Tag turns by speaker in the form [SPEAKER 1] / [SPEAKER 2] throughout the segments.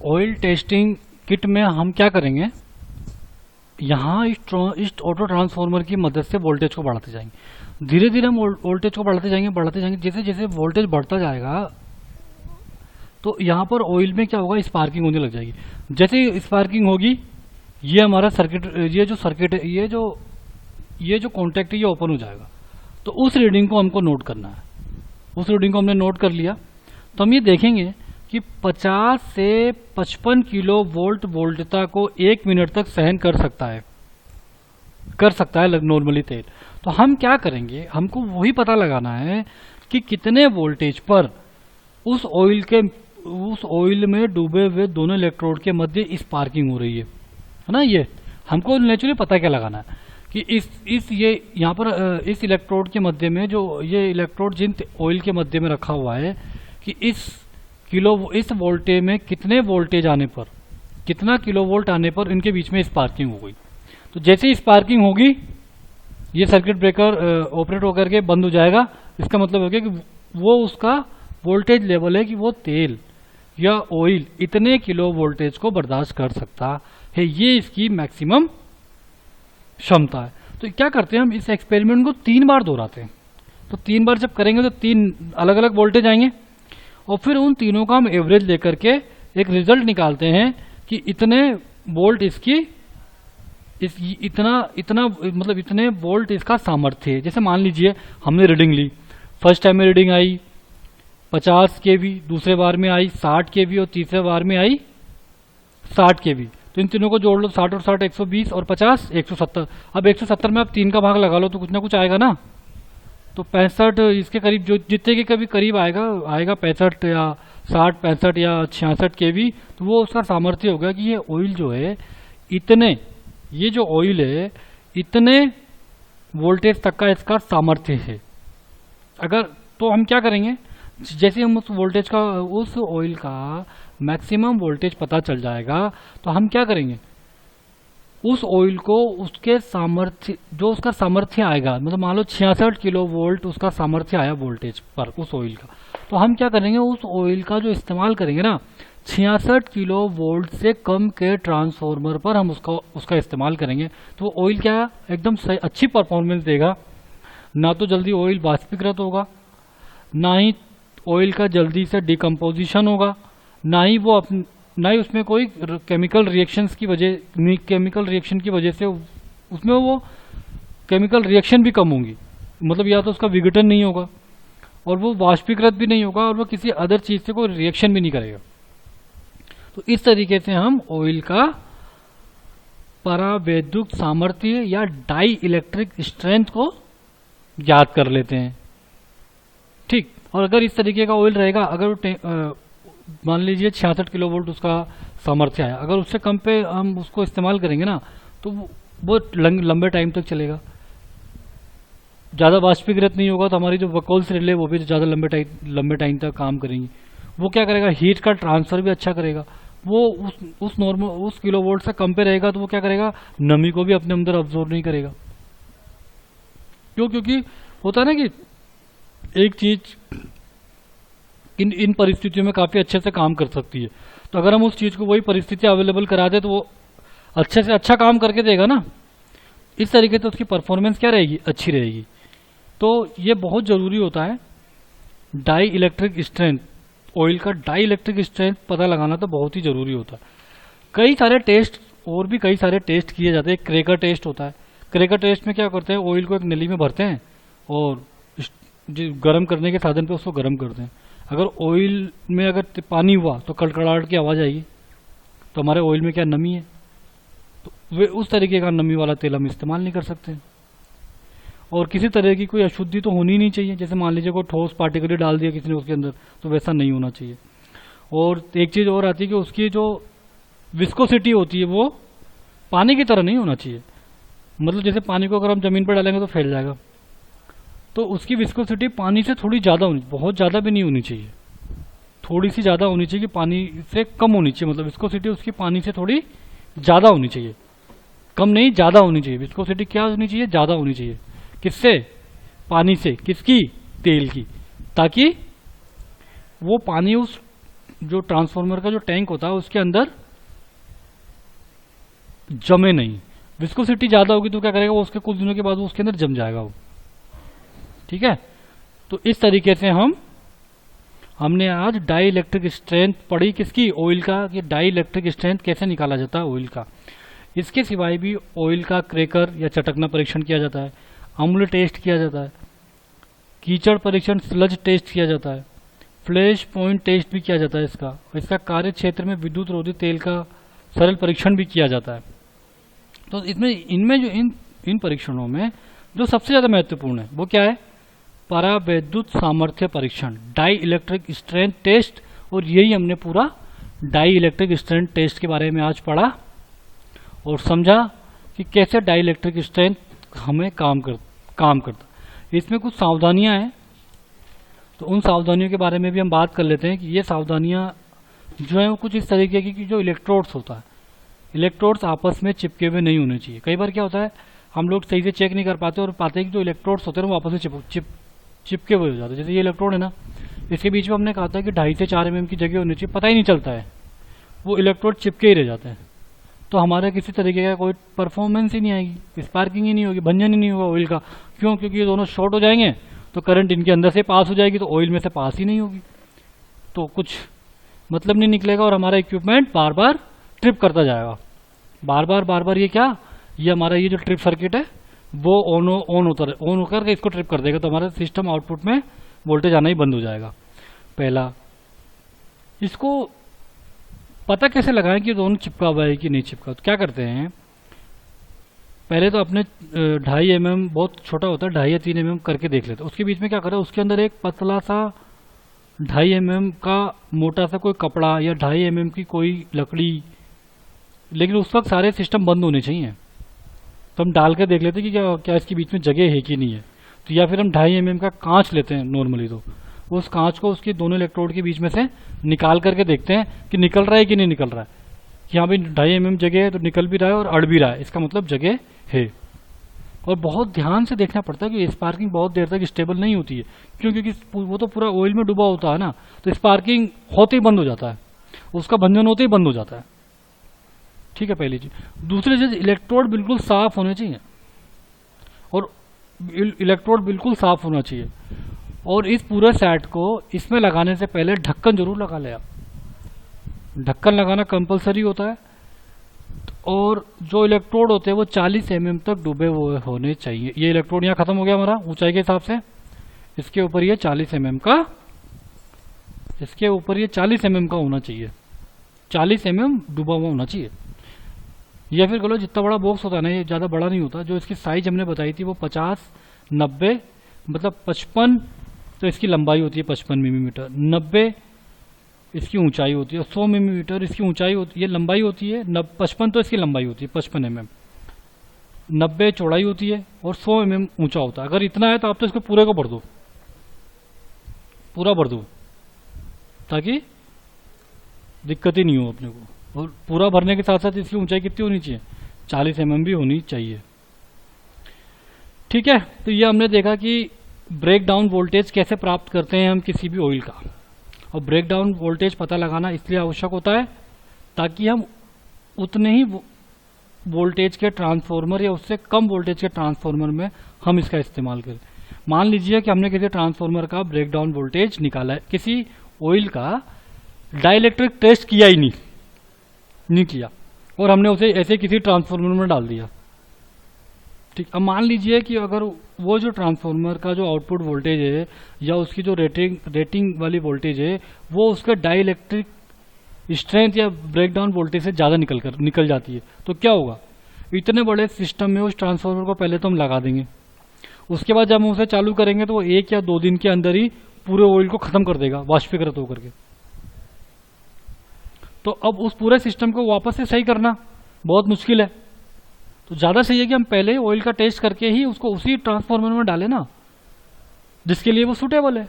[SPEAKER 1] Oil testing kit में हम क्या करेंगे, यहाँ इस ऑटो ट्रांसफार्मर की मदद से वोल्टेज को बढ़ाते जाएंगे। धीरे धीरे हम वोल्टेज को बढ़ाते जाएंगे। जैसे जैसे वोल्टेज बढ़ता जाएगा तो यहाँ पर ऑयल में क्या होगा, स्पार्किंग होने लग जाएगी। जैसे स्पार्किंग होगी, ये हमारा सर्किट, ये जो कॉन्टैक्ट है ये ओपन हो जाएगा। तो उस रीडिंग को हमको नोट करना है। उस रीडिंग को हमने नोट कर लिया तो हम ये देखेंगे कि 50 से 55 किलो वोल्ट वोल्टता को 1 मिनट तक सहन कर सकता है नॉर्मली तेल। तो हम क्या करेंगे, हमको वही पता लगाना है कि कितने वोल्टेज पर उस ऑयल में डूबे हुए दोनों इलेक्ट्रोड के मध्य स्पार्किंग हो रही है ना। ये हमको नेचुरली पता क्या लगाना है कि ये यहाँ पर इस इलेक्ट्रोड के मध्य में, जो ये इलेक्ट्रोड जिन ऑयल के मध्य में रखा हुआ है, कि इस वोल्टेज में कितने वोल्टेज आने पर, कितना किलो वोल्ट आने पर इनके बीच में स्पार्किंग हो गई। तो जैसे ही स्पार्किंग होगी ये सर्किट ब्रेकर ऑपरेट होकर के बंद हो जाएगा। इसका मतलब हो गया कि वो उसका वोल्टेज लेवल है कि वो तेल या ऑयल इतने किलो वोल्टेज को बर्दाश्त कर सकता है, ये इसकी मैक्सिमम क्षमता है। तो क्या करते हैं, हम इस एक्सपेरिमेंट को 3 बार दोहराते हैं। तो 3 बार जब करेंगे तो 3 अलग अलग वोल्टेज आएंगे और फिर उन तीनों का हम एवरेज लेकर के एक रिजल्ट निकालते हैं कि इतने वोल्ट इतने वोल्ट इसका सामर्थ्य है। जैसे मान लीजिए हमने रीडिंग ली, फर्स्ट टाइम में रीडिंग आई 50 kV, दूसरे बार में आई 60 kV और तीसरे बार में आई 60 kV। तो इन तीनों को जोड़ लो, 60 और 60 120 और 50 170। अब 170 में आप 3 का भाग लगा लो तो कुछ ना कुछ आएगा ना। तो 65 इसके करीब, जो जितने के कभी करीब आएगा 65 या 60 65 या 66 kV। तो वो उसका सामर्थ्य होगा कि ये ऑयल जो है ये जो ऑयल है इतने वोल्टेज तक का इसका सामर्थ्य है। अगर तो हम क्या करेंगे, जैसे हम उस ऑयल का मैक्सिमम वोल्टेज पता चल जाएगा तो हम क्या करेंगे, उस ऑयल को उसके सामर्थ्य, जो उसका सामर्थ्य आएगा, मतलब मान लो 66 किलो वोल्ट उसका सामर्थ्य आया वोल्टेज पर उस ऑयल का, तो हम क्या करेंगे, उस ऑयल का जो इस्तेमाल करेंगे ना 66 किलो वोल्ट से कम के ट्रांसफार्मर पर हम उसका इस्तेमाल करेंगे। तो वो ऑयल क्या एकदम सही अच्छी परफॉर्मेंस देगा। ना तो जल्दी ऑयल वाष्पीकृत होगा, ना ही ऑयल का जल्दी से डिकम्पोजिशन होगा, ना ही उसमें कोई केमिकल रिएक्शन की वजह से उसमें वो केमिकल रिएक्शन भी कम होंगी। मतलब या तो उसका विघटन नहीं होगा और वो वाष्पीकृत भी नहीं होगा और वो किसी अदर चीज से कोई रिएक्शन भी नहीं करेगा। तो इस तरीके से हम ऑयल का परावैद्युत सामर्थ्य या डाई इलेक्ट्रिक स्ट्रेंथ को याद कर लेते हैं। ठीक, और अगर इस तरीके का ऑयल रहेगा, अगर मान लीजिए 66 किलो वोल्ट उसका सामर्थ्य है, अगर उससे कम पे हम उसको इस्तेमाल करेंगे ना तो वो लंबे टाइम तक चलेगा, ज़्यादा वाष्पीकृत नहीं होगा। तो हमारी जो वकोल्स रिले वो भी ज़्यादा लंबे टाइम तक काम करेंगी। वो क्या करेगा, हीट का ट्रांसफर भी अच्छा करेगा। वो उस किलो वोल्ट से कम पे रहेगा तो वो क्या करेगा, नमी को भी अपने अंदर अब्जॉर्ब नहीं करेगा। क्योंकि होता है ना कि एक चीज इन परिस्थितियों में काफी अच्छे से काम कर सकती है, तो अगर हम उस चीज को वही परिस्थिति अवेलेबल करा दे तो वो अच्छे से अच्छा काम करके देगा ना। इस तरीके से उसकी परफॉर्मेंस क्या रहेगी, अच्छी रहेगी। तो ये बहुत जरूरी होता है डाई इलेक्ट्रिक स्ट्रेंथ, ऑयल का डाई इलेक्ट्रिक स्ट्रेंथ पता लगाना तो बहुत ही जरूरी होता है। कई सारे टेस्ट किए जाते हैं। क्रेकर टेस्ट होता है। क्रेकर टेस्ट में क्या करते हैं, ऑयल को एक नली में भरते हैं और गर्म करने के साधन पे उसको गर्म करते हैं। अगर ऑयल में अगर पानी हुआ तो कड़कड़ाहट की आवाज़ आएगी, तो हमारे ऑयल में क्या नमी है, तो वे उस तरीके का नमी वाला तेल हम इस्तेमाल नहीं कर सकते। और किसी तरह की कोई अशुद्धि तो होनी नहीं चाहिए। जैसे मान लीजिए कोई ठोस पार्टिकल डाल दिया किसी ने उसके अंदर, तो वैसा नहीं होना चाहिए। और एक चीज़ और आती है कि उसकी जो विस्कोसिटी होती है वो पानी की तरह नहीं होना चाहिए। मतलब जैसे पानी को अगर हम ज़मीन पर डालेंगे तो फैल जाएगा, तो उसकी विस्कोसिटी पानी से थोड़ी ज़्यादा होनी, बहुत ज़्यादा भी नहीं होनी चाहिए, थोड़ी सी ज़्यादा होनी चाहिए, पानी से कम होनी चाहिए। मतलब विस्कोसिटी उसकी पानी से थोड़ी ज़्यादा होनी चाहिए, कम नहीं ज़्यादा होनी चाहिए। विस्कोसिटी क्या होनी चाहिए, ज़्यादा होनी चाहिए। किससे, पानी से। किसकी, तेल की। ताकि वो पानी उस जो ट्रांसफार्मर का जो टैंक होता है उसके अंदर जमे नहीं। विस्कोसिटी ज़्यादा होगी तो क्या करेगा वो, उसके कुछ दिनों के बाद वो उसके अंदर जम जाएगा वो। ठीक है, तो इस तरीके से हमने आज डाई इलेक्ट्रिक स्ट्रेंथ पढ़ी, किसकी, ऑयल का, कि डाई इलेक्ट्रिक स्ट्रेंथ कैसे निकाला जाता है ऑयल का। इसके सिवाय भी ऑयल का क्रैकर या चटकना परीक्षण किया जाता है, अम्ल टेस्ट किया जाता है, कीचड़ परीक्षण स्लज टेस्ट किया जाता है, फ्लैश पॉइंट टेस्ट भी किया जाता है इसका कार्य क्षेत्र में विद्युत रोधी तेल का सरल परीक्षण भी किया जाता है। तो इनमें जो इन परीक्षणों में जो सबसे ज़्यादा महत्वपूर्ण है वो क्या है, परावैद्युत सामर्थ्य परीक्षण, डाई इलेक्ट्रिक स्ट्रेंथ टेस्ट। और यही हमने पूरा डाई इलेक्ट्रिक स्ट्रेंथ टेस्ट के बारे में आज पढ़ा और समझा कि कैसे डाई इलेक्ट्रिक स्ट्रेंथ हमें काम करता। इसमें कुछ सावधानियां हैं, तो उन सावधानियों के बारे में भी हम बात कर लेते हैं कि ये सावधानियां जो है वो कुछ इस तरीके की कि जो इलेक्ट्रोड्स होता है, इलेक्ट्रोड्स आपस में चिपके हुए नहीं होने चाहिए। कई बार क्या होता है हम लोग सही से चेक नहीं कर पाते और पाते हैं कि जो इलेक्ट्रोड्स होते हैं वो आपस में चिपके हुए हो जाते हैं। जैसे ये इलेक्ट्रोड है ना, इसके बीच में हमने कहा था कि 2.5 से 4 mm की जगह होनी चाहिए, पता ही नहीं चलता है, वो इलेक्ट्रोड चिपके ही रह जाते हैं। तो हमारे किसी तरीके का कोई परफॉर्मेंस ही नहीं आएगी, स्पार्किंग ही नहीं होगी, भंजन ही नहीं होगा ऑयल का। क्यों? क्योंकि ये दोनों शॉर्ट हो जाएंगे तो करंट इनके अंदर से पास हो जाएगी, तो ऑयल में से पास ही नहीं होगी, तो कुछ मतलब नहीं निकलेगा और हमारा इक्विपमेंट बार बार ट्रिप करता जाएगा। बार बार ये क्या, ये हमारा ये जो ट्रिप सर्किट है वो ऑन होकर के इसको ट्रिप कर देगा, तो हमारा सिस्टम आउटपुट में वोल्टेज आना ही बंद हो जाएगा। पहला, इसको पता कैसे लगाएं कि दोनों चिपका हुआ है कि नहीं चिपका। तो क्या करते हैं, पहले तो अपने 2.5 mm, बहुत छोटा होता है 2.5 या 3 mm करके देख लेते हैं। उसके बीच में क्या करें, उसके अंदर एक पतला सा 2.5 mm का मोटा सा कोई कपड़ा या 2.5 mm की कोई लकड़ी, लेकिन उस वक्त सारे सिस्टम बंद होने चाहिए। तो हम डाल के देख लेते हैं कि क्या इसके बीच में जगह है कि नहीं है। तो या फिर हम 2.5 mm का कांच लेते हैं नॉर्मली, तो उस कांच को उसके दोनों इलेक्ट्रोड के बीच में से निकाल करके देखते हैं कि निकल रहा है कि नहीं निकल रहा है। यहाँ पे 2.5 mm जगह है तो निकल भी रहा है और अड़ भी रहा है, इसका मतलब जगह है। और बहुत ध्यान से देखना पड़ता है कि स्पार्किंग बहुत देर तक स्टेबल नहीं होती है, क्योंकि वो तो पूरा ऑयल में डूबा होता है ना, तो स्पार्किंग होते ही बंद हो जाता है, उसका भंजन होते ही बंद हो जाता है। ठीक है, पहली चीज। दूसरी चीज, इलेक्ट्रोड बिल्कुल साफ होने चाहिए, और इलेक्ट्रोड बिल्कुल साफ होना चाहिए। और इस पूरे सेट को इसमें लगाने से पहले ढक्कन जरूर लगा ले आप, ढक्कन लगाना कंपलसरी होता है। और जो इलेक्ट्रोड होते हैं वो 40 mm तक डूबे हुए होने चाहिए। ये इलेक्ट्रोड यहाँ खत्म हो गया हमारा ऊंचाई के हिसाब से, इसके ऊपर ये 40 mm का, इसके ऊपर ये 40 mm का होना चाहिए, 40 mm डूबा हुआ होना चाहिए। या फिर कहो जितना बड़ा बॉक्स होता है ना, ये ज़्यादा बड़ा नहीं होता। जो इसकी साइज हमने बताई थी वो 50, 90, मतलब 55, तो इसकी लंबाई होती है 55 मिलीमीटर, 90 इसकी ऊंचाई होती है, 100 मिलीमीटर इसकी ऊंचाई होती है, लंबाई होती है, 55 तो इसकी लंबाई होती है 55 mm, 90 चौड़ाई होती है और 100 mm ऊंचा होता है। अगर इतना है तो आप तो इसको पूरे को भर दो, पूरा भर दो, ताकि दिक्कत ही नहीं हो अपने को। और पूरा भरने के साथ साथ इसकी ऊंचाई कितनी होनी चाहिए, 40 mm भी होनी चाहिए। ठीक है, तो ये हमने देखा कि ब्रेक डाउन वोल्टेज कैसे प्राप्त करते हैं हम किसी भी ऑयल का। और ब्रेक डाउन वोल्टेज पता लगाना इसलिए आवश्यक होता है ताकि हम उतने ही वोल्टेज के ट्रांसफॉर्मर या उससे कम वोल्टेज के ट्रांसफॉर्मर में हम इसका इस्तेमाल करें। मान लीजिए कि हमने किसी ट्रांसफॉर्मर का ब्रेक डाउन वोल्टेज निकाला है, किसी ऑयल का डाइलेक्ट्रिक टेस्ट किया ही नहीं किया, और हमने उसे ऐसे किसी ट्रांसफॉर्मर में डाल दिया। ठीक, अब मान लीजिए कि अगर वो जो ट्रांसफॉर्मर का जो आउटपुट वोल्टेज है या उसकी जो रेटिंग वाली वोल्टेज है वो उसका डाइलेक्ट्रिक स्ट्रेंथ या ब्रेकडाउन वोल्टेज से ज़्यादा निकल जाती है, तो क्या होगा, इतने बड़े सिस्टम में उस ट्रांसफॉर्मर को पहले तो हम लगा देंगे, उसके बाद जब हम उसे चालू करेंगे तो वो 1 या 2 दिन के अंदर ही पूरे ऑयल को खत्म कर देगा वाष्पीकृत होकर के। तो अब उस पूरे सिस्टम को वापस से सही करना बहुत मुश्किल है, तो ज़्यादा सही है कि हम पहले ऑयल का टेस्ट करके ही उसको उसी ट्रांसफॉर्मर में डालें ना, जिसके लिए वो सूटेबल है।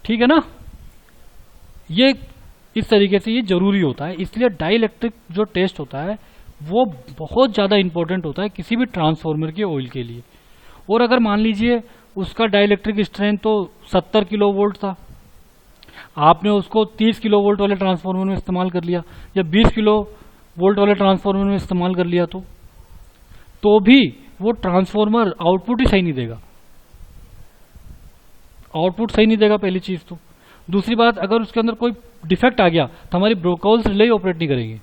[SPEAKER 1] ठीक है ना, ये इस तरीके से ये जरूरी होता है। इसलिए डाइलेक्ट्रिक जो टेस्ट होता है वो बहुत ज़्यादा इंपॉर्टेंट होता है किसी भी ट्रांसफॉर्मर के ऑयल के लिए। और अगर मान लीजिए उसका डाइलेक्ट्रिक स्ट्रेंथ तो 70 किलोवोल्ट था, आपने उसको 30 किलो वोल्ट वाले ट्रांसफार्मर में इस्तेमाल कर लिया या 20 किलो वोल्ट वाले ट्रांसफार्मर में इस्तेमाल कर लिया, तो भी वो ट्रांसफार्मर आउटपुट ही सही नहीं देगा, आउटपुट सही नहीं देगा पहली चीज। तो दूसरी बात, अगर उसके अंदर कोई डिफेक्ट आ गया तो हमारी ब्रोकॉल्स रिले ही ऑपरेट नहीं करेगी,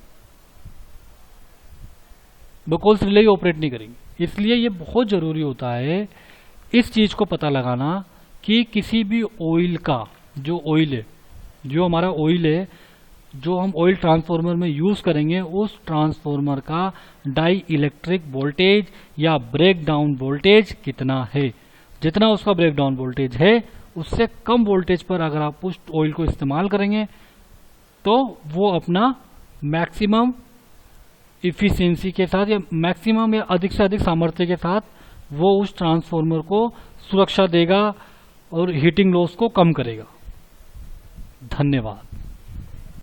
[SPEAKER 1] ब्रोकॉल्स रिले ही ऑपरेट नहीं करेंगी। इसलिए ये बहुत जरूरी होता है इस चीज को पता लगाना कि किसी भी ऑयल का, जो ऑयल है, जो हमारा ऑयल है, जो हम ऑयल ट्रांसफार्मर में यूज करेंगे, उस ट्रांसफार्मर का डाई इलेक्ट्रिक वोल्टेज या ब्रेक डाउन वोल्टेज कितना है। जितना उसका ब्रेक डाउन वोल्टेज है उससे कम वोल्टेज पर अगर आप उस ऑयल को इस्तेमाल करेंगे तो वो अपना मैक्सिमम इफिशियंसी के साथ या मैक्सिमम या अधिक से अधिक सामर्थ्य के साथ वो उस ट्रांसफार्मर को सुरक्षा देगा और हीटिंग लॉस को कम करेगा। धन्यवाद।